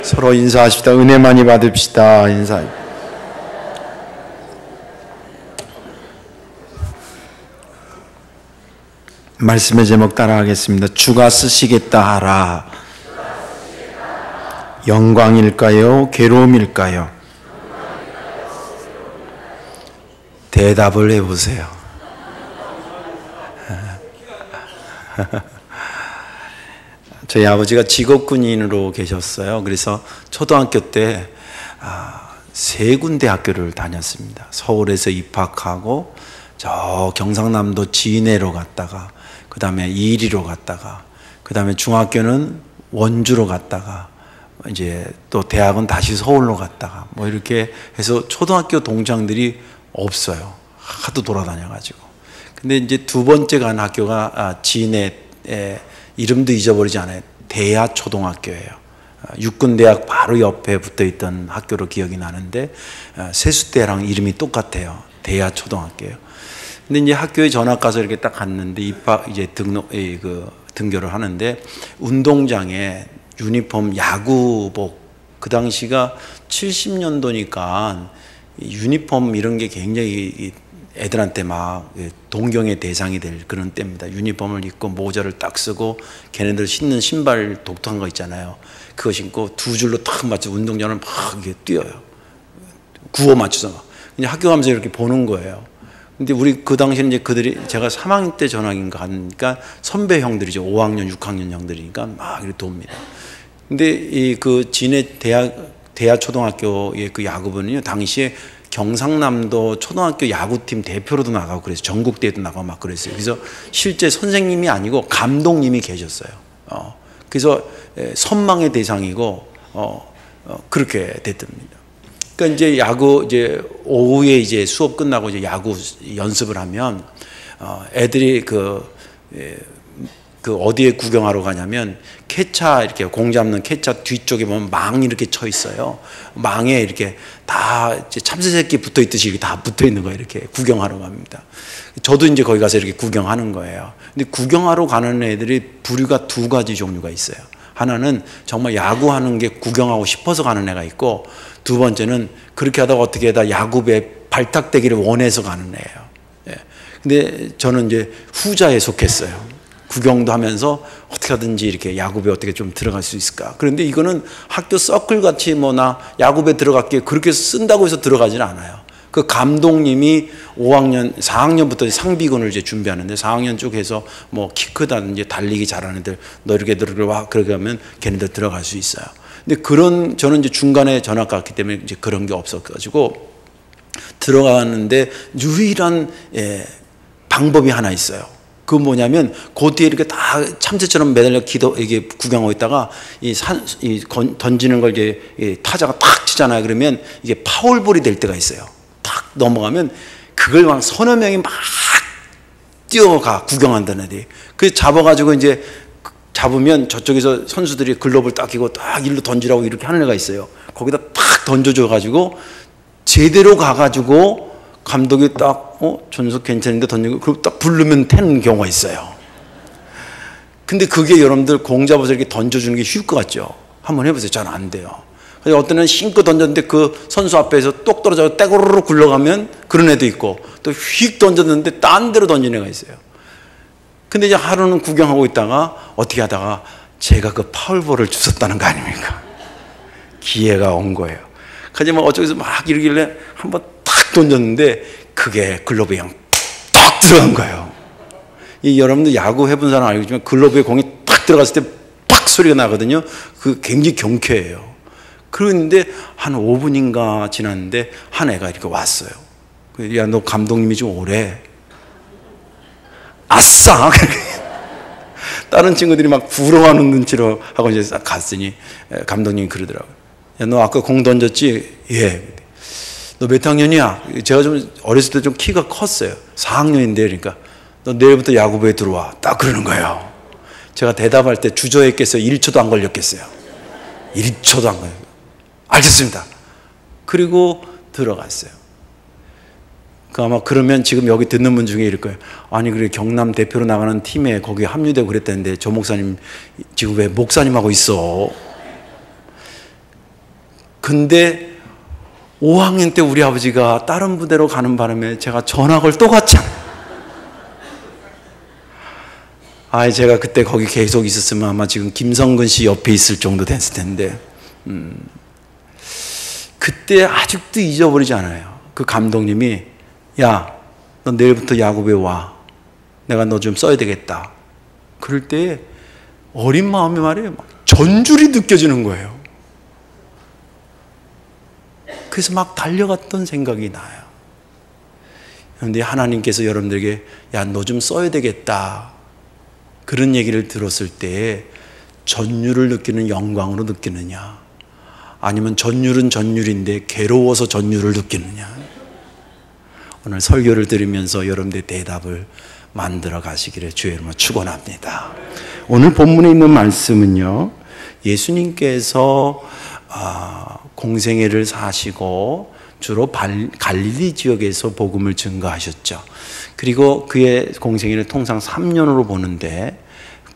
서로 인사하십시다. 은혜 많이 받읍시다. 인사. 말씀의 제목 따라하겠습니다. 주가 쓰시겠다 하라. 영광일까요? 괴로움일까요? 대답을 해보세요. 저희 아버지가 직업군인으로 계셨어요. 그래서 초등학교 때 세 군데 학교를 다녔습니다. 서울에서 입학하고 저 경상남도 진해로 갔다가 그 다음에 이리로 갔다가 그 다음에 중학교는 원주로 갔다가 이제 또 대학은 다시 서울로 갔다가 뭐 이렇게 해서 초등학교 동창들이 없어요. 하도 돌아다녀가지고. 근데 이제 두 번째 간 학교가 진해, 이름도 잊어버리지 않아요. 대야초등학교예요. 육군대학 바로 옆에 붙어있던 학교로 기억이 나는데 세수대랑 이름이 똑같아요. 대야초등학교예요. 근데 이제 학교에 전학 가서 이렇게 딱 갔는데 입학 이제 등교를 하는데 운동장에 유니폼 야구복, 그 당시가 70년도니까 유니폼 이런 게 굉장히 애들한테 막 동경의 대상이 될 그런 때입니다. 유니폼을 입고 모자를 딱 쓰고 걔네들 신는 신발 독특한 거 있잖아요. 그거 신고 두 줄로 딱 맞춰 운동장을 막 이렇게 뛰어요. 구호 맞춰서. 이제 학교 가면서 이렇게 보는 거예요. 근데 우리 그 당시에 이제 그들이 제가 3학년 때 전학인가 하니까 선배 형들이죠. 5학년, 6학년 형들이니까 막 이렇게 돕니다. 근데 이 그 진해 대야초등학교의 그 야구부는요, 당시에 경상남도 초등학교 야구팀 대표로도 나가고 그래서 전국대회도 나가고 막 그랬어요. 그래서 실제 선생님이 아니고 감독님이 계셨어요. 그래서 선망의 대상이고 그렇게 됐답니다. 그러니까 이제 야구 이제 오후에 이제 수업 끝나고 이제 야구 연습을 하면 애들이 그 어디에 구경하러 가냐면 캐차 이렇게 공 잡는 캐차 뒤쪽에 보면 망이 이렇게 쳐 있어요. 망에 이렇게 다 이제 참새새끼 붙어 있듯이 이렇게 다 붙어 있는 거예요. 이렇게 구경하러 갑니다. 저도 이제 거기 가서 이렇게 구경하는 거예요. 근데 구경하러 가는 애들이 부류가 두 가지 종류가 있어요. 하나는 정말 야구하는 게 구경하고 싶어서 가는 애가 있고, 두 번째는 그렇게 하다가 어떻게 하다 야구부에 발탁되기를 원해서 가는 애예요. 예. 근데 저는 이제 후자에 속했어요. 구경도 하면서 어떻게 하든지 이렇게 야구부에 어떻게 좀 들어갈 수 있을까. 그런데 이거는 학교 서클 같이 뭐나 야구부에 들어갈게 그렇게 쓴다고 해서 들어가지는 않아요. 그 감독님이 5학년, 4학년부터 상비군을 이제 준비하는데 4학년 쪽에서 뭐 키 크다든지 달리기 잘하는 애들 너 이렇게 들어와 그렇게 하면 걔네들 들어갈 수 있어요. 근데 저는 이제 중간에 전학 갔기 때문에 이제 그런 게 없어가지고 들어가는데 유일한 방법이 하나 있어요. 그건 뭐냐면 그 뒤에 이렇게 다 참새처럼 매달려 이게 구경하고 있다가 던지는 걸 이제 타자가 탁 치잖아요. 그러면 이게 파울볼이 될 때가 있어요. 탁 넘어가면 그걸 막 서너 명이 막 뛰어가 구경한다는 애들이. 그래서 잡아가지고 이제 잡으면 저쪽에서 선수들이 글러브를 딱 끼고 딱 일로 던지라고 이렇게 하는 애가 있어요. 거기다 탁 던져줘가지고 제대로 가가지고 감독이 딱 전속 괜찮은데 던지고 그리고 딱 부르면 태는 경우가 있어요. 근데 그게 여러분들 공 잡아서 이렇게 던져주는 게 쉬울 것 같죠? 한번 해보세요. 잘 안 돼요. 어떤 애는 신고 던졌는데 그 선수 앞에서 똑 떨어져서 떼고르르 굴러가면 그런 애도 있고, 또 휙 던졌는데 딴 데로 던지는 애가 있어요. 근데 이제 하루는 구경하고 있다가 어떻게 하다가 제가 그 파울볼을 주웠다는 거 아닙니까? 기회가 온 거예요. 하지만 어쩌고서 막 이러길래 한번 탁 던졌는데 그게 글러브에 그냥 탁 들어간 거예요. 여러분들 야구 해본 사람 알겠지만 글러브에 공이 탁 들어갔을 때 팍 소리가 나거든요. 그 굉장히 경쾌해요. 그런데 한 5분인가 지났는데 한 애가 이렇게 왔어요. 야, 너 감독님이 좀 오래. 아싸! 다른 친구들이 막 부러워하는 눈치로 하고 이제 싹 갔으니 감독님이 그러더라고요. 야, 너 아까 공 던졌지? 예. 너 몇 학년이야? 제가 좀 어렸을 때 좀 키가 컸어요. 4학년인데 그러니까 너 내일부터 야구부에 들어와. 딱 그러는 거예요. 제가 대답할 때 주저했겠어요? 1초도 안 걸렸겠어요? 1초도 안 걸렸어요. 알겠습니다. 그리고 들어갔어요. 아마 그러면 지금 여기 듣는 분 중에 이럴 거예요. 아니 그래 경남 대표로 나가는 팀에 거기 합류되고 그랬다는데 저 목사님 지금 왜 목사님하고 있어? 근데 5학년 때 우리 아버지가 다른 부대로 가는 바람에 제가 전학을 또 갔잖아요. 제가 그때 거기 계속 있었으면 아마 지금 김성근 씨 옆에 있을 정도 됐을 텐데, 그때 아직도 잊어버리지 않아요. 그 감독님이, 야, 너 내일부터 야구부에 와. 내가 너 좀 써야 되겠다. 그럴 때 어린 마음이 말이에요. 막 전율이 느껴지는 거예요. 그래서 막 달려갔던 생각이 나요. 그런데 하나님께서 여러분들에게, 야, 너 좀 써야 되겠다. 그런 얘기를 들었을 때 전율을 느끼는 영광으로 느끼느냐, 아니면 전율은 전율인데 괴로워서 전율을 느끼느냐. 오늘 설교를 들으면서 여러분들의 대답을 만들어 가시기를 주의 이름으로 축원합니다. 오늘 본문에 있는 말씀은요, 예수님께서 공생애를 사시고 주로 갈릴리 지역에서 복음을 증거하셨죠. 그리고 그의 공생애를 통상 3년으로 보는데,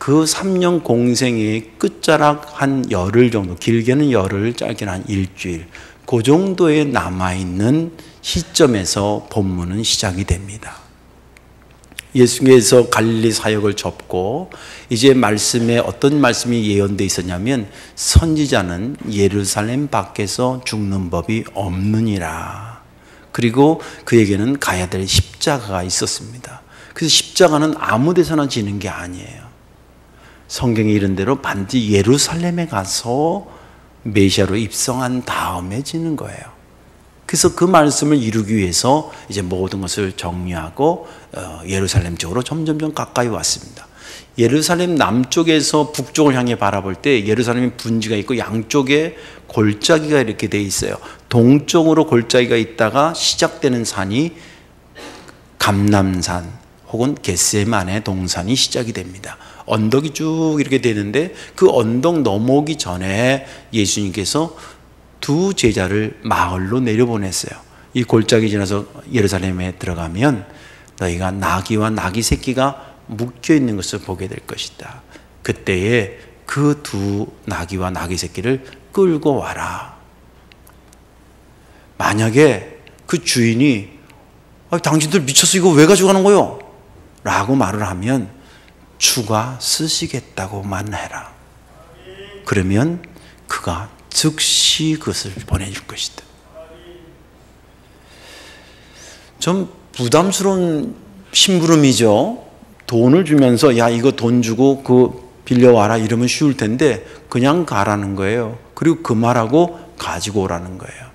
그 3년 공생애의 끝자락 한 열흘 정도, 길게는 열흘, 짧게는 한 일주일, 그 정도에 남아있는 시점에서 본문은 시작이 됩니다. 예수께서 갈릴리 사역을 접고 이제 말씀에 어떤 말씀이 예언되어 있었냐면, 선지자는 예루살렘 밖에서 죽는 법이 없느니라. 그리고 그에게는 가야 될 십자가가 있었습니다. 그래서 십자가는 아무 데서나 지는 게 아니에요. 성경에 이른 대로 반드시 예루살렘에 가서 메시아로 입성한 다음에 지는 거예요. 그래서 그 말씀을 이루기 위해서 이제 모든 것을 정리하고 예루살렘 쪽으로 점점점 가까이 왔습니다. 예루살렘 남쪽에서 북쪽을 향해 바라볼 때 예루살렘이 분지가 있고 양쪽에 골짜기가 이렇게 돼 있어요. 동쪽으로 골짜기가 있다가 시작되는 산이 감람산 혹은 겟세마네 동산이 시작이 됩니다. 언덕이 쭉 이렇게 되는데, 그 언덕 넘어오기 전에 예수님께서 두 제자를 마을로 내려보냈어요. 이 골짜기 지나서 예루살렘에 들어가면 너희가 나귀와 나귀 새끼가 묶여 있는 것을 보게 될 것이다. 그때에 그 두 나귀와 나귀 새끼를 끌고 와라. 만약에 그 주인이 당신들 미쳤어, 이거 왜 가져가는 거요? 라고 말을 하면 주가 쓰시겠다고만 해라. 그러면 그가 즉시 그것을 보내줄 것이다. 좀 부담스러운 심부름이죠. 돈을 주면서 야, 이거 돈 주고 그 빌려와라 이러면 쉬울 텐데 그냥 가라는 거예요. 그리고 그 말하고 가지고 오라는 거예요.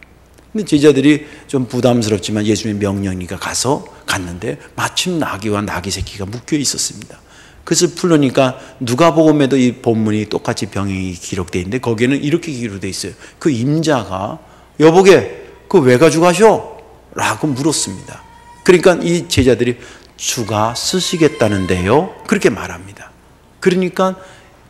근데 제자들이 좀 부담스럽지만 예수님의 명령이니까 갔는데 마침 나귀와 나귀 새끼가 묶여 있었습니다. 그래서 풀으니까 누가복음에도 이 본문이 똑같이 병행이 기록되어 있는데 거기에는 이렇게 기록되어 있어요. 그 임자가 여보게 그 왜 가져가셔? 라고 물었습니다. 그러니까 이 제자들이 주가 쓰시겠다는데요, 그렇게 말합니다. 그러니까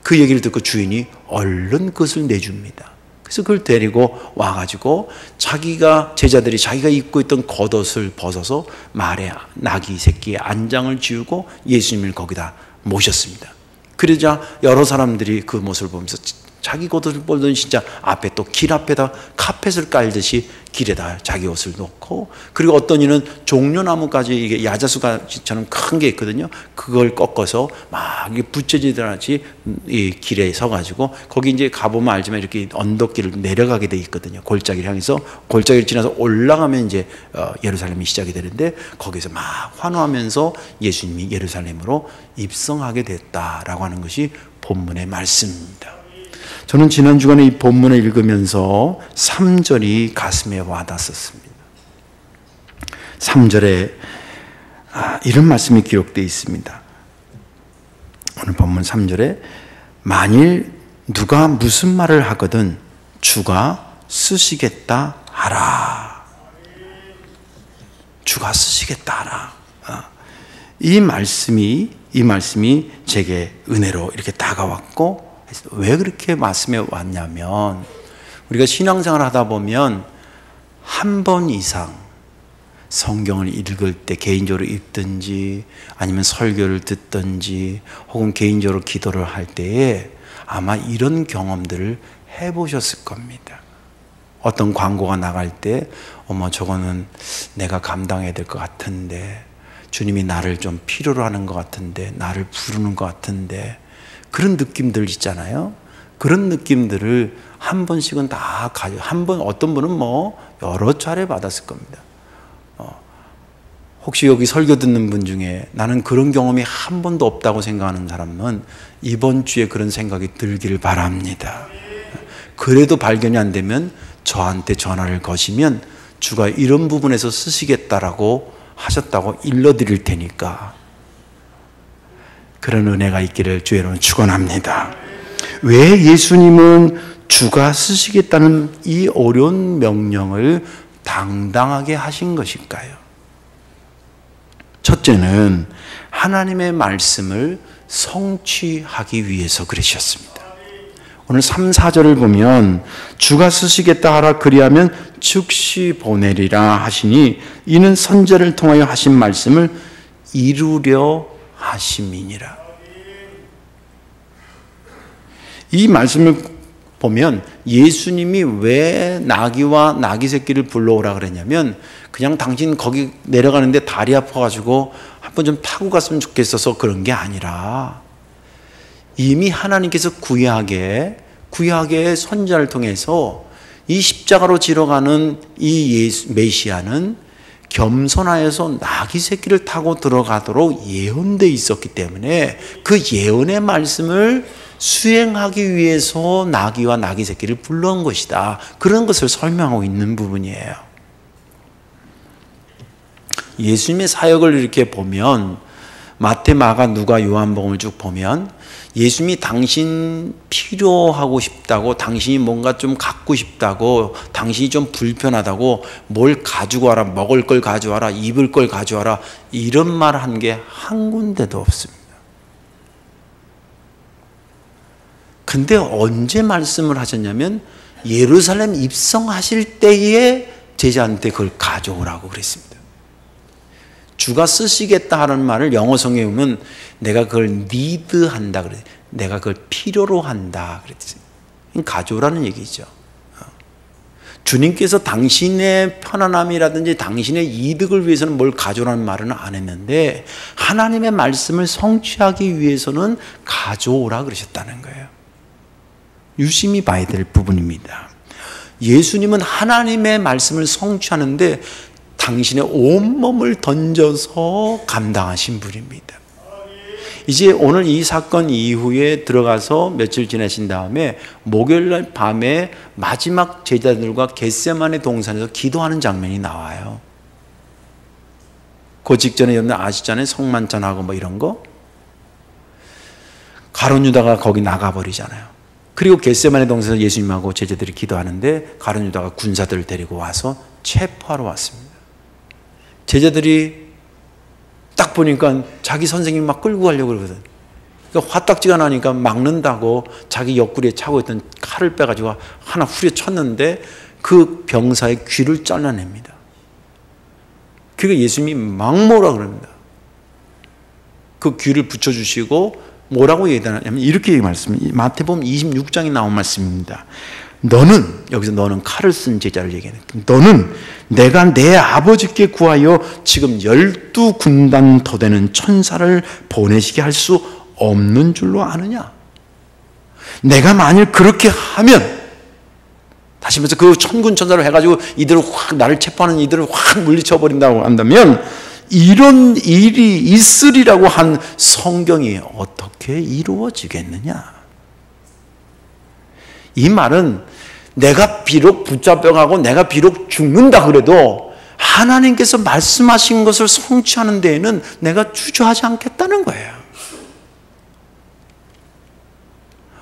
그 얘기를 듣고 주인이 얼른 그것을 내줍니다. 그래서 그걸 데리고 와가지고 제자들이 자기가 입고 있던 겉옷을 벗어서 말에 나귀 새끼의 안장을 지우고 예수님을 거기다 모셨습니다. 그러자 여러 사람들이 그 모습을 보면서 자기 겉옷을 벗던 진짜 앞에 또 길 앞에다 카펫을 깔듯이 길에다 자기 옷을 놓고, 그리고 어떤 이는 종려나무까지 이게 야자수가지처럼 큰 게 있거든요. 그걸 꺾어서 막 붙여지듯이 이 길에 서가지고 거기 이제 가보면 알지만 이렇게 언덕길을 내려가게 돼 있거든요. 골짜기를 향해서 골짜기를 지나서 올라가면 이제 예루살렘이 시작이 되는데 거기서 막 환호하면서 예수님이 예루살렘으로 입성하게 됐다라고 하는 것이 본문의 말씀입니다. 저는 지난 주간에 이 본문을 읽으면서 3절이 가슴에 와닿았습니다. 3절에 이런 말씀이 기록되어 있습니다. 오늘 본문 3절에 만일 누가 무슨 말을 하거든 주가 쓰시겠다 하라. 주가 쓰시겠다 하라. 이 말씀이 제게 은혜로 이렇게 다가왔고, 왜 그렇게 말씀에 왔냐면, 우리가 신앙생활 하다 보면 한 번 이상 성경을 읽을 때 개인적으로 읽든지 아니면 설교를 듣든지 혹은 개인적으로 기도를 할 때에 아마 이런 경험들을 해보셨을 겁니다. 어떤 광고가 나갈 때 어머 저거는 내가 감당해야 될 것 같은데, 주님이 나를 좀 필요로 하는 것 같은데, 나를 부르는 것 같은데, 그런 느낌들 있잖아요. 그런 느낌들을 한 번씩은 다 가지고, 한 번, 어떤 분은 뭐 여러 차례 받았을 겁니다. 혹시 여기 설교 듣는 분 중에 나는 그런 경험이 한 번도 없다고 생각하는 사람은 이번 주에 그런 생각이 들기를 바랍니다. 그래도 발견이 안 되면 저한테 전화를 거시면 주가 이런 부분에서 쓰시겠다라고 하셨다고 일러드릴 테니까 그런 은혜가 있기를 주의 이름으로 축원합니다. 왜 예수님은 주가 쓰시겠다는 이 어려운 명령을 당당하게 하신 것일까요? 첫째는 하나님의 말씀을 성취하기 위해서 그러셨습니다. 오늘 3, 4절을 보면 주가 쓰시겠다 하라 그리하면 즉시 보내리라 하시니 이는 선지자를 통하여 하신 말씀을 이루려 하심이니라. 이 말씀을 보면 예수님이 왜 나귀와 나귀 새끼를 불러오라 그랬냐면 그냥 당신 거기 내려가는데 다리 아파가지고 한번 좀 타고 갔으면 좋겠어서 그런 게 아니라 이미 하나님께서 구약의 선지자를 통해서 이 십자가로 지러가는 이 메시아는 겸손하여서 나귀 새끼를 타고 들어가도록 예언되어 있었기 때문에 그 예언의 말씀을 수행하기 위해서 나귀와 나귀 새끼를 불러온 것이다. 그런 것을 설명하고 있는 부분이에요. 예수님의 사역을 이렇게 보면 마태, 마가, 누가, 요한복음을 쭉 보면 예수님이 당신 필요하고 싶다고, 당신이 뭔가 좀 갖고 싶다고, 당신이 좀 불편하다고 뭘 가지고 와라, 먹을 걸 가져와라, 입을 걸 가져와라 이런 말 한 게 한 군데도 없습니다. 근데 언제 말씀을 하셨냐면 예루살렘 입성하실 때에 제자한테 그걸 가져오라고 그랬습니다. 주가 쓰시겠다 하는 말을 영어 성경에 보면 내가 그걸 need한다 그래. 내가 그걸 필요로 한다 그랬어요. 가져오라는 얘기죠. 주님께서 당신의 편안함이라든지 당신의 이득을 위해서는 뭘 가져오라는 말은 안 했는데 하나님의 말씀을 성취하기 위해서는 가져오라 그러셨다는 거예요. 유심히 봐야 될 부분입니다. 예수님은 하나님의 말씀을 성취하는데 당신의 온몸을 던져서 감당하신 분입니다. 이제 오늘 이 사건 이후에 들어가서 며칠 지나신 다음에 목요일날 밤에 마지막 제자들과 겟세마네 동산에서 기도하는 장면이 나와요. 그 직전에 여러분 아시잖아요. 성만찬하고 뭐 이런 거. 가룟 유다가 거기 나가버리잖아요. 그리고 겟세마네 동산에서 예수님하고 제자들이 기도하는데 가룟 유다가 군사들을 데리고 와서 체포하러 왔습니다. 제자들이 딱 보니까 자기 선생님 막 끌고 가려고 그러거든. 그러니까 화딱지가 나니까 막는다고 자기 옆구리에 차고 있던 칼을 빼가지고 하나 후려쳤는데 그 병사의 귀를 잘라냅니다. 그러니까 예수님이 막 뭐라 그럽니다. 그 귀를 붙여주시고 뭐라고 얘기하냐면 이렇게 말씀입니다. 마태복음 26장에 나온 말씀입니다. 너는, 여기서 너는 칼을 쓴 제자를 얘기하는, 너는 내가 내 아버지께 구하여 지금 12군단 더 되는 천사를 보내시게 할 수 없는 줄로 아느냐? 내가 만일 그렇게 하면, 다시 말해서 그 천군 천사를 해가지고 이들을 확, 나를 체포하는 이들을 확 물리쳐버린다고 한다면 이런 일이 있으리라고 한 성경이 어떻게 이루어지겠느냐? 이 말은 내가 비록 붙잡혀가고 내가 비록 죽는다 그래도 하나님께서 말씀하신 것을 성취하는 데에는 내가 주저하지 않겠다는 거예요.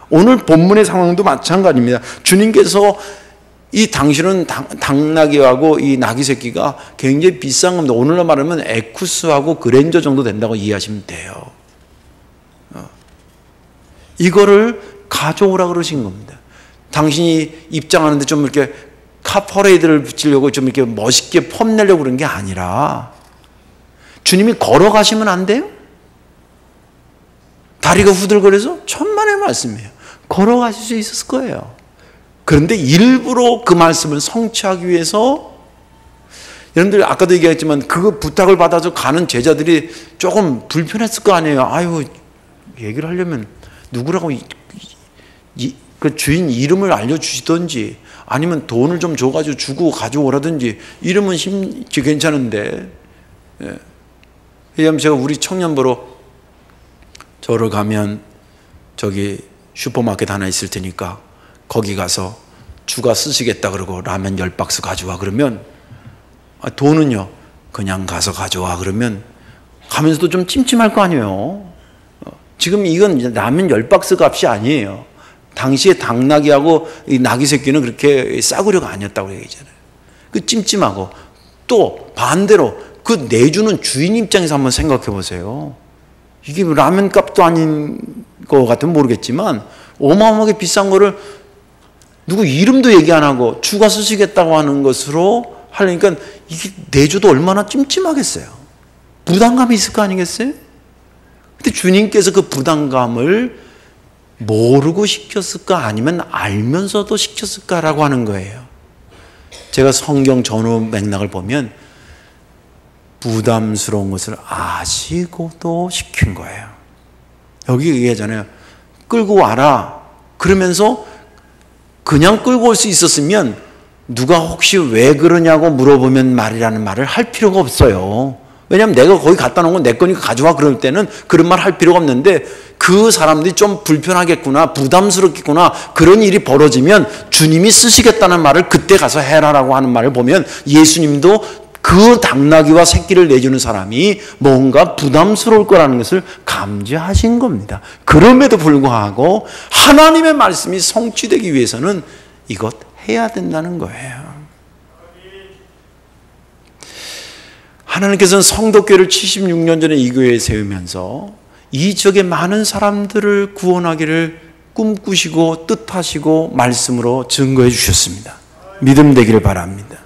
오늘 본문의 상황도 마찬가지입니다. 주님께서 이 당신은 당나귀하고 이 나귀 새끼가 굉장히 비싼 겁니다. 오늘로 말하면 에쿠스하고 그랜저 정도 된다고 이해하시면 돼요. 이거를 가져오라 그러신 겁니다. 당신이 입장하는데 좀 이렇게 카퍼레이드를 붙이려고 좀 이렇게 멋있게 폼내려고 그런 게 아니라 주님이 걸어가시면 안 돼요? 다리가 후들거려서 천만의 말씀이에요. 걸어가실 수 있었을 거예요. 그런데 일부러 그 말씀을 성취하기 위해서, 여러분들 아까도 얘기했지만 그 부탁을 받아서 가는 제자들이 조금 불편했을 거 아니에요. 아유, 얘기를 하려면 누구라고 그 주인 이름을 알려주시던지 아니면 돈을 좀 줘가지고 주고 가져오라든지 이러면 괜찮은데. 예. 왜냐하면 제가 우리 청년 보러 저를 가면 저기 슈퍼마켓 하나 있을 테니까 거기 가서 주가 쓰시겠다 그러고 라면 10박스 가져와 그러면, 돈은요 그냥 가서 가져와 그러면 가면서도 좀 찜찜할 거 아니에요. 지금 이건 라면 10박스 값이 아니에요. 당시에 당나귀하고 이 나귀 새끼는 그렇게 싸구려가 아니었다고 얘기잖아요. 그 찜찜하고, 또 반대로 그 내주는 주인 입장에서 한번 생각해 보세요. 이게 라면 값도 아닌 것 같으면 모르겠지만 어마어마하게 비싼 거를 누구 이름도 얘기 안 하고 주가 쓰시겠다고 하는 것으로 하려니까 이게 내줘도 얼마나 찜찜하겠어요. 부담감이 있을 거 아니겠어요? 근데 주님께서 그 부담감을 모르고 시켰을까 아니면 알면서도 시켰을까라고 하는 거예요. 제가 성경 전후 맥락을 보면 부담스러운 것을 아시고도 시킨 거예요. 여기 얘기하잖아요. 끌고 와라. 그러면서 그냥 끌고 올 수 있었으면 누가 혹시 왜 그러냐고 물어보면 말이라는 말을 할 필요가 없어요. 왜냐하면 내가 거기 갖다 놓은 건 내 거니까 가져와 그럴 때는 그런 말 할 필요가 없는데, 그 사람들이 좀 불편하겠구나, 부담스럽겠구나, 그런 일이 벌어지면 주님이 쓰시겠다는 말을 그때 가서 해라라고 하는 말을 보면 예수님도 그 당나귀와 새끼를 내주는 사람이 뭔가 부담스러울 거라는 것을 감지하신 겁니다. 그럼에도 불구하고 하나님의 말씀이 성취되기 위해서는 이것 해야 된다는 거예요. 하나님께서는 성도교회를 76년 전에 이 교회에 세우면서 이 지역의 많은 사람들을 구원하기를 꿈꾸시고 뜻하시고 말씀으로 증거해 주셨습니다. 믿음 되기를 바랍니다.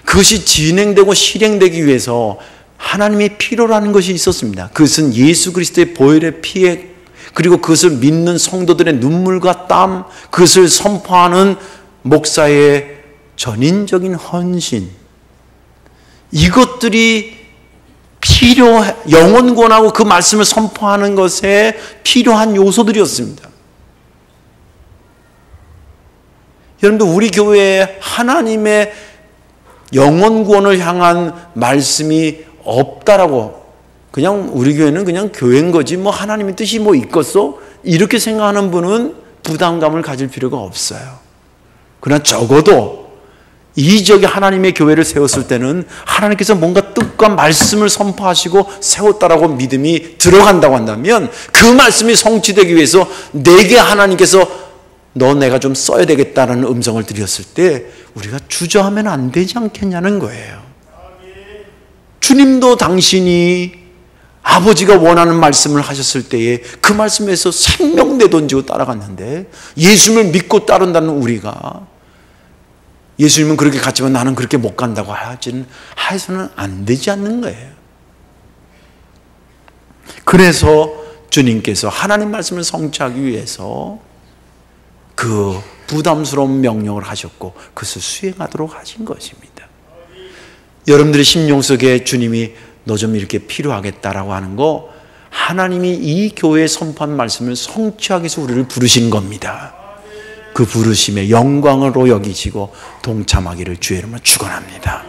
그것이 진행되고 실행되기 위해서 하나님의 필요라는 것이 있었습니다. 그것은 예수 그리스도의 보혈의 피에, 그리고 그것을 믿는 성도들의 눈물과 땀, 그것을 선포하는 목사의 전인적인 헌신, 이것들이 영혼 구원하고 그 말씀을 선포하는 것에 필요한 요소들이었습니다. 여러분들, 우리 교회에 하나님의 영혼 구원을 향한 말씀이 없다라고, 그냥 우리 교회는 그냥 교회인 거지 뭐 하나님의 뜻이 뭐 있겠어? 이렇게 생각하는 분은 부담감을 가질 필요가 없어요. 그러나 적어도 이 지역에 하나님의 교회를 세웠을 때는 하나님께서 뭔가 뜻과 말씀을 선포하시고 세웠다라고 믿음이 들어간다고 한다면, 그 말씀이 성취되기 위해서 내게 하나님께서 너 내가 좀 써야 되겠다는 음성을 드렸을 때 우리가 주저하면 안 되지 않겠냐는 거예요. 주님도 당신이 아버지가 원하는 말씀을 하셨을 때에 그 말씀에서 생명 내던지고 따라갔는데, 예수님을 믿고 따른다는 우리가 예수님은 그렇게 갔지만 나는 그렇게 못 간다고 해서는 안 되지 않는 거예요. 그래서 주님께서 하나님 말씀을 성취하기 위해서 그 부담스러운 명령을 하셨고 그것을 수행하도록 하신 것입니다. 여러분들의 심령 속에 주님이 너 좀 이렇게 필요하겠다라고 하는 거, 하나님이 이 교회에 선포한 말씀을 성취하기 위해서 우리를 부르신 겁니다. 그 부르심의 영광으로 여기시고 동참하기를 주의 이름으로 축원합니다.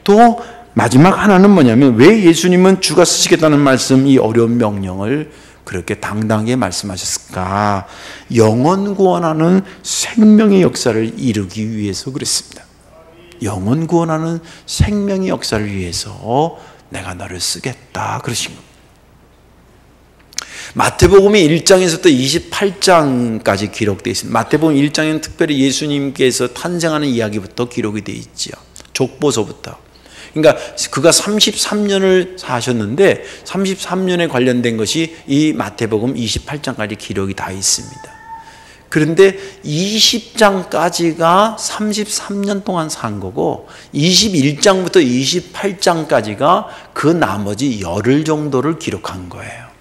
또 마지막 하나는 뭐냐면, 왜 예수님은 주가 쓰시겠다는 말씀, 이 어려운 명령을 그렇게 당당하게 말씀하셨을까? 영혼 구원하는 생명의 역사를 이루기 위해서 그랬습니다. 영혼 구원하는 생명의 역사를 위해서 내가 너를 쓰겠다 그러신 겁니다. 마태복음이 1장에서부터 28장까지 기록되어 있습니다. 마태복음 1장에는 특별히 예수님께서 탄생하는 이야기부터 기록이 되어 있죠. 족보서부터. 그러니까 그가 33년을 사셨는데 33년에 관련된 것이 이 마태복음 28장까지 기록이 다 있습니다. 그런데 20장까지가 33년 동안 산 거고 21장부터 28장까지가 그 나머지 열흘 정도를 기록한 거예요.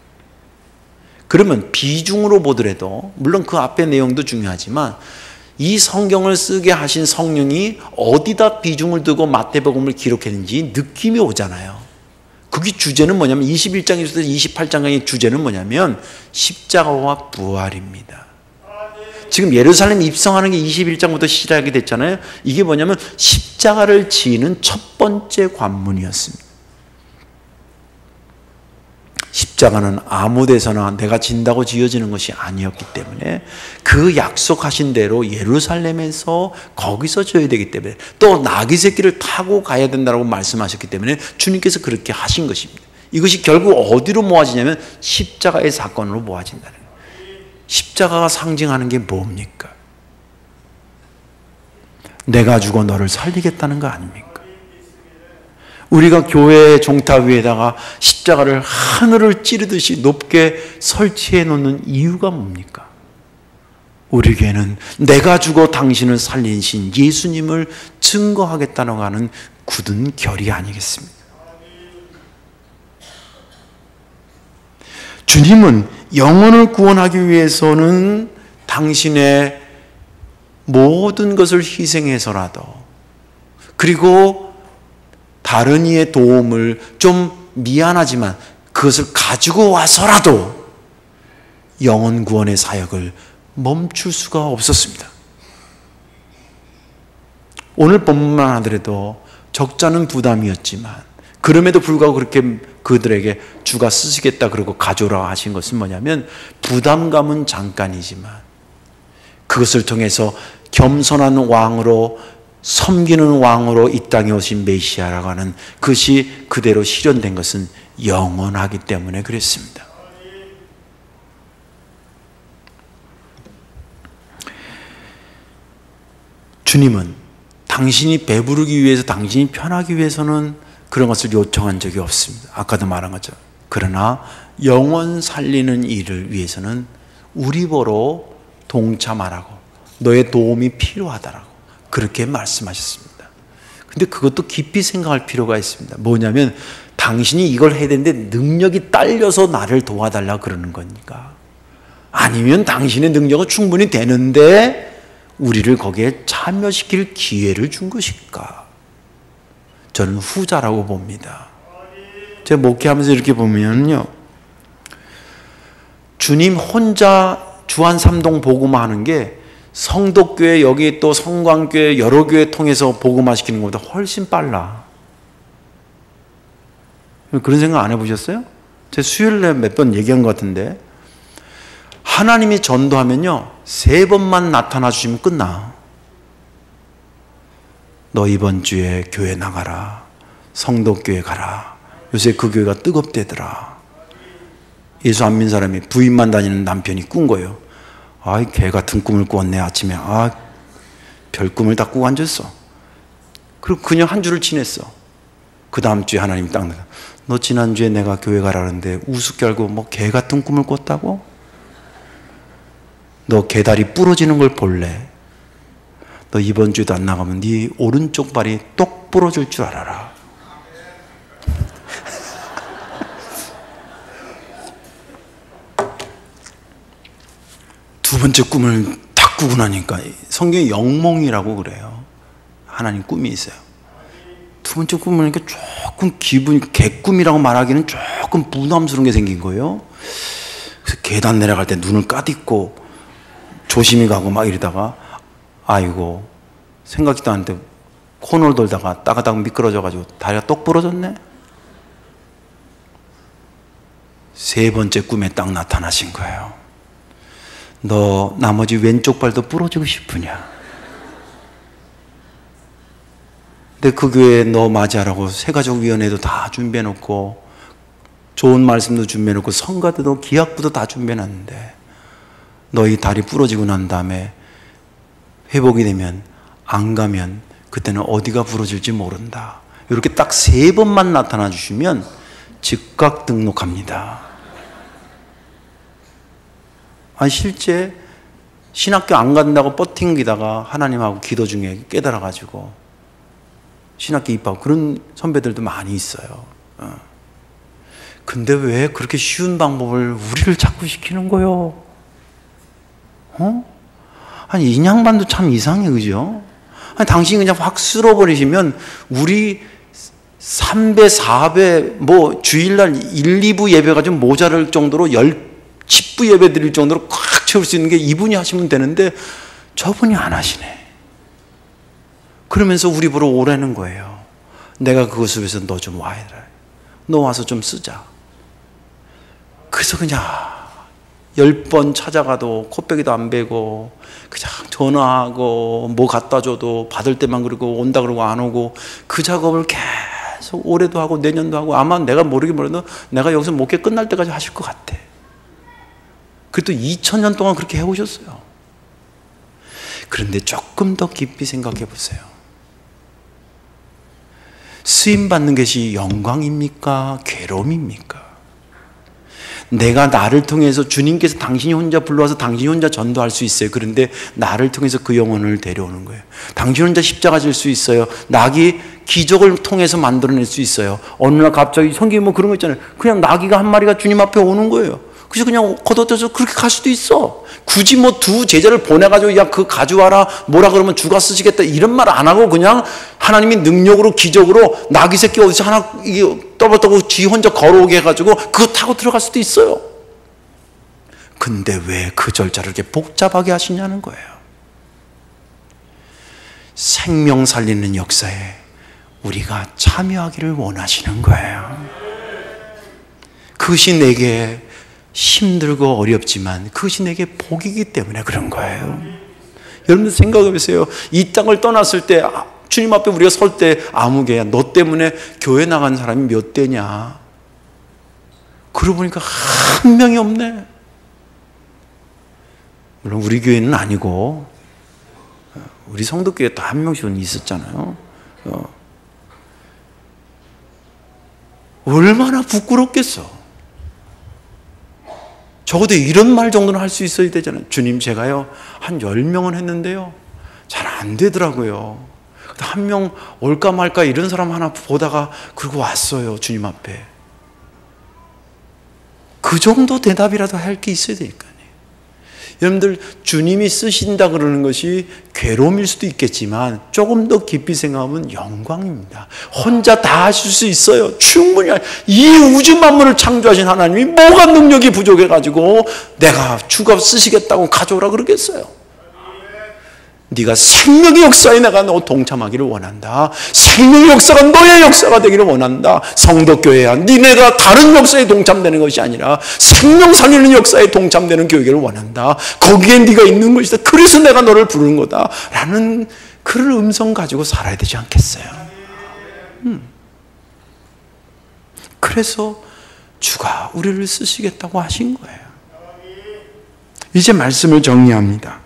그러면 비중으로 보더라도, 물론 그 앞의 내용도 중요하지만 이 성경을 쓰게 하신 성령이 어디다 비중을 두고 마태복음을 기록했는지 느낌이 오잖아요. 그게 주제는 뭐냐면 21장에서 28장의 주제는 뭐냐면 십자가와 부활입니다. 지금 예루살렘 입성하는 게 21장부터 시작이 됐잖아요. 이게 뭐냐면 십자가를 지는 첫 번째 관문이었습니다. 십자가는 아무 데서나 내가 진다고 지어지는 것이 아니었기 때문에 그 약속하신 대로 예루살렘에서 거기서 져야 되기 때문에 또 나귀 새끼를 타고 가야 된다고 말씀하셨기 때문에 주님께서 그렇게 하신 것입니다. 이것이 결국 어디로 모아지냐면 십자가의 사건으로 모아진다는 거예요. 십자가가 상징하는 게 뭡니까? 내가 죽어 너를 살리겠다는 거 아닙니까? 우리가 교회 종탑 위에다가 십자가를 하늘을 찌르듯이 높게 설치해 놓는 이유가 뭡니까? 우리 교회는 내가 죽어 당신을 살리신 예수님을 증거하겠다는 하는 굳은 결의 아니겠습니까? 주님은 영혼을 구원하기 위해서는 당신의 모든 것을 희생해서라도, 그리고 다른 이의 도움을 좀 미안하지만 그것을 가지고 와서라도 영혼 구원의 사역을 멈출 수가 없었습니다. 오늘 본문만 하더라도 적자는 부담이었지만 그럼에도 불구하고 그렇게 그들에게 주가 쓰시겠다 그러고 가져오라 하신 것은 뭐냐면 부담감은 잠깐이지만 그것을 통해서 겸손한 왕으로 섬기는 왕으로 이 땅에 오신 메시아라고 하는 그것이 그대로 실현된 것은 영원하기 때문에 그랬습니다. 주님은 당신이 배부르기 위해서, 당신이 편하기 위해서는 그런 것을 요청한 적이 없습니다. 아까도 말한 것처럼. 그러나 영혼 살리는 일을 위해서는 우리 보러 동참하라고, 너의 도움이 필요하다라고 그렇게 말씀하셨습니다. 근데 그것도 깊이 생각할 필요가 있습니다. 뭐냐면 당신이 이걸 해야 되는데 능력이 딸려서 나를 도와달라 그러는 거니까, 아니면 당신의 능력은 충분히 되는데 우리를 거기에 참여시킬 기회를 준 것일까? 저는 후자라고 봅니다. 제가 목회하면서 이렇게 보면요, 주님 혼자 주한 삼동 복음화하는 게 성덕교회, 여기 또 성광교회, 여러 교회 통해서 복음화시키는 것보다 훨씬 빨라. 그런 생각 안 해보셨어요? 제가 수요일에 몇 번 얘기한 것 같은데, 하나님이 전도하면요 3번만 나타나 주시면 끝나. 너 이번 주에 교회 나가라, 성덕교회 가라, 요새 그 교회가 뜨겁대더라. 예수 안 믿는 사람이 부인만 다니는 남편이 꾼 거예요. 아이, 개 같은 꿈을 꾸었네. 아침에 별 꿈을 다 꾸고 앉았어. 그리고 그냥 한 주를 지냈어. 그 다음 주에 하나님이 딱 나가, 너 지난주에 내가 교회 가라 그러는데 우습게 알고 뭐 개 같은 꿈을 꿨다고? 너 개다리 부러지는 걸 볼래? 너 이번 주에도 안 나가면 네 오른쪽 발이 똑 부러질 줄 알아라. 두 번째 꿈을 딱 꾸고 나니까, 성경에 영몽이라고 그래요. 하나님 꿈이 있어요. 두 번째 꿈을 보니까 조금 기분이, 개꿈이라고 말하기는 조금 부담스러운 게 생긴 거예요. 그래서 계단 내려갈 때 눈을 까딛고 조심히 가고 막 이러다가, 아이고, 생각지도 않는데 코너를 돌다가 따가닥 미끄러져가지고 다리가 똑 부러졌네. 3번째 꿈에 딱 나타나신 거예요. 너 나머지 왼쪽 발도 부러지고 싶으냐? 근데 그 교회에 너 맞이하라고 새가족위원회도 다 준비해놓고 좋은 말씀도 준비해놓고 성가대도 기약부도 다 준비해놨는데 너희 다리 부러지고 난 다음에 회복이 되면 안 가면 그때는 어디가 부러질지 모른다. 이렇게 딱 3번만 나타나 주시면 즉각 등록합니다. 실제 신학교 안 간다고 버팅기다가 하나님하고 기도 중에 깨달아가지고 신학교 입학하고 그런 선배들도 많이 있어요. 근데 왜 그렇게 쉬운 방법을 우리를 자꾸 시키는 거요? 아니, 인양반도 참 이상해, 그죠? 아니, 당신이 그냥 확 쓸어버리시면 우리 3배, 4배, 뭐 주일날 1, 2부 예배가 좀 모자랄 정도로 10부 예배 드릴 정도로 꽉 채울 수 있는 게 이분이 하시면 되는데 저분이 안 하시네. 그러면서 우리 보러 오라는 거예요. 내가 그것을 위해서 너 좀 와야 돼. 너 와서 좀 쓰자. 그래서 그냥 10번 찾아가도 코빼기도 안 베고 그냥 전화하고 뭐 갖다 줘도 받을 때만 그러고 온다 그러고 안 오고 그 작업을 계속 올해도 하고 내년도 하고 아마 내가 모르긴 몰라도 내가 여기서 목회 끝날 때까지 하실 것 같아. 그래도 2000년 동안 그렇게 해오셨어요. 그런데 조금 더 깊이 생각해 보세요. 쓰임 받는 것이 영광입니까? 괴로움입니까? 내가 나를 통해서 주님께서 당신이 혼자 불러와서 당신이 혼자 전도할 수 있어요. 그런데 나를 통해서 그 영혼을 데려오는 거예요. 당신 혼자 십자가 질 수 있어요. 낙이 기적을 통해서 만들어낼 수 있어요. 어느 날 갑자기 성경에 뭐 그런 거 있잖아요. 그냥 나귀가 한 마리가 주님 앞에 오는 거예요. 그래서 그냥 걷어져서 그렇게 갈 수도 있어. 굳이 뭐 두 제자를 보내가지고 야 그거 가져와라 뭐라 그러면 주가 쓰시겠다 이런 말 안 하고 그냥 하나님이 능력으로 기적으로 나귀 새끼 어디서 하나 이게 떠벌떠벌 지 혼자 걸어오게 해가지고 그거 타고 들어갈 수도 있어요. 근데 왜 그 절차를 이렇게 복잡하게 하시냐는 거예요. 생명 살리는 역사에 우리가 참여하기를 원하시는 거예요. 그것이 내게 힘들고 어렵지만 그것이 내게 복이기 때문에 그런 거예요. 여러분들 생각해 보세요. 이 땅을 떠났을 때 주님 앞에 우리가 설 때 아무개야 너 때문에 교회 나간 사람이 몇 대냐. 그러고 보니까 한 명이 없네. 물론 우리 교회는 아니고 우리 성도교회 또 한 명씩은 있었잖아요. 얼마나 부끄럽겠어. 적어도 이런 말 정도는 할 수 있어야 되잖아요. 주님 제가요 한 10명은 했는데요 잘 안 되더라고요. 한 명 올까 말까 이런 사람 하나 보다가 그러고 왔어요. 주님 앞에. 그 정도 대답이라도 할 게 있어야 되니까요. 여러분들 주님이 쓰신다 그러는 것이 괴로움일 수도 있겠지만 조금 더 깊이 생각하면 영광입니다. 혼자 다 하실 수 있어요. 충분히. 이 우주 만물을 창조하신 하나님이 뭐가 능력이 부족해가지고 내가 주가 쓰시겠다고 가져오라 그러겠어요. 네가 생명의 역사에 내가 너 동참하기를 원한다. 생명의 역사가 너의 역사가 되기를 원한다. 성도교회야 니네가 다른 역사에 동참되는 것이 아니라 생명 살리는 역사에 동참되는 교회를 원한다. 거기에 네가 있는 것이다. 그래서 내가 너를 부르는 거다 라는 그런 음성 가지고 살아야 되지 않겠어요? 그래서 주가 우리를 쓰시겠다고 하신 거예요. 이제 말씀을 정리합니다.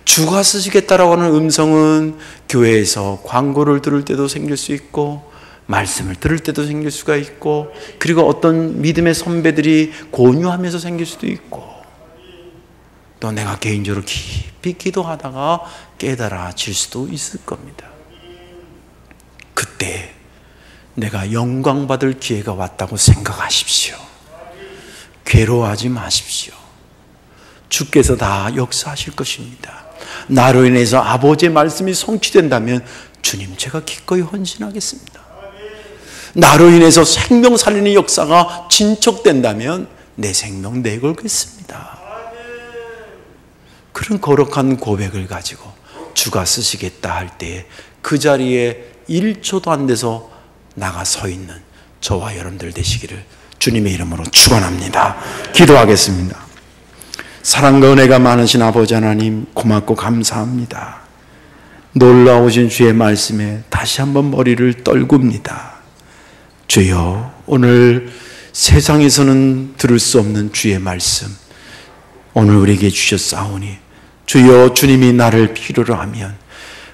주가 쓰시겠다라고 하는 음성은 교회에서 광고를 들을 때도 생길 수 있고 말씀을 들을 때도 생길 수가 있고 그리고 어떤 믿음의 선배들이 권유하면서 생길 수도 있고 또 내가 개인적으로 깊이 기도하다가 깨달아질 수도 있을 겁니다. 그때 내가 영광받을 기회가 왔다고 생각하십시오. 괴로워하지 마십시오. 주께서 다 역사하실 것입니다. 나로 인해서 아버지의 말씀이 성취된다면 주님 제가 기꺼이 헌신하겠습니다. 나로 인해서 생명 살리는 역사가 진척된다면 내 생명 내걸겠습니다. 그런 거룩한 고백을 가지고 주가 쓰시겠다 할 때 그 자리에 1초도 안 돼서 나가 서 있는 저와 여러분들 되시기를 주님의 이름으로 축원합니다. 기도하겠습니다. 사랑과 은혜가 많으신 아버지 하나님 고맙고 감사합니다. 놀라우신 주의 말씀에 다시 한번 머리를 떨굽니다. 주여 오늘 세상에서는 들을 수 없는 주의 말씀 오늘 우리에게 주셨사오니 주여 주님이 나를 필요로 하면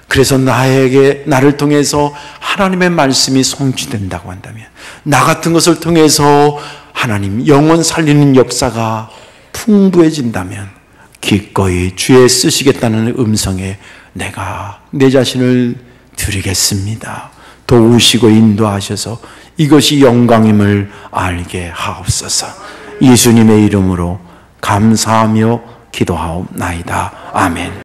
그래서 나를 통해서 하나님의 말씀이 성취된다고 한다면 나 같은 것을 통해서 하나님 영혼 살리는 역사가 풍부해진다면 기꺼이 주의 쓰시겠다는 음성에 내가 내 자신을 드리겠습니다. 도우시고 인도하셔서 이것이 영광임을 알게 하옵소서. 예수님의 이름으로 감사하며 기도하옵나이다. 아멘.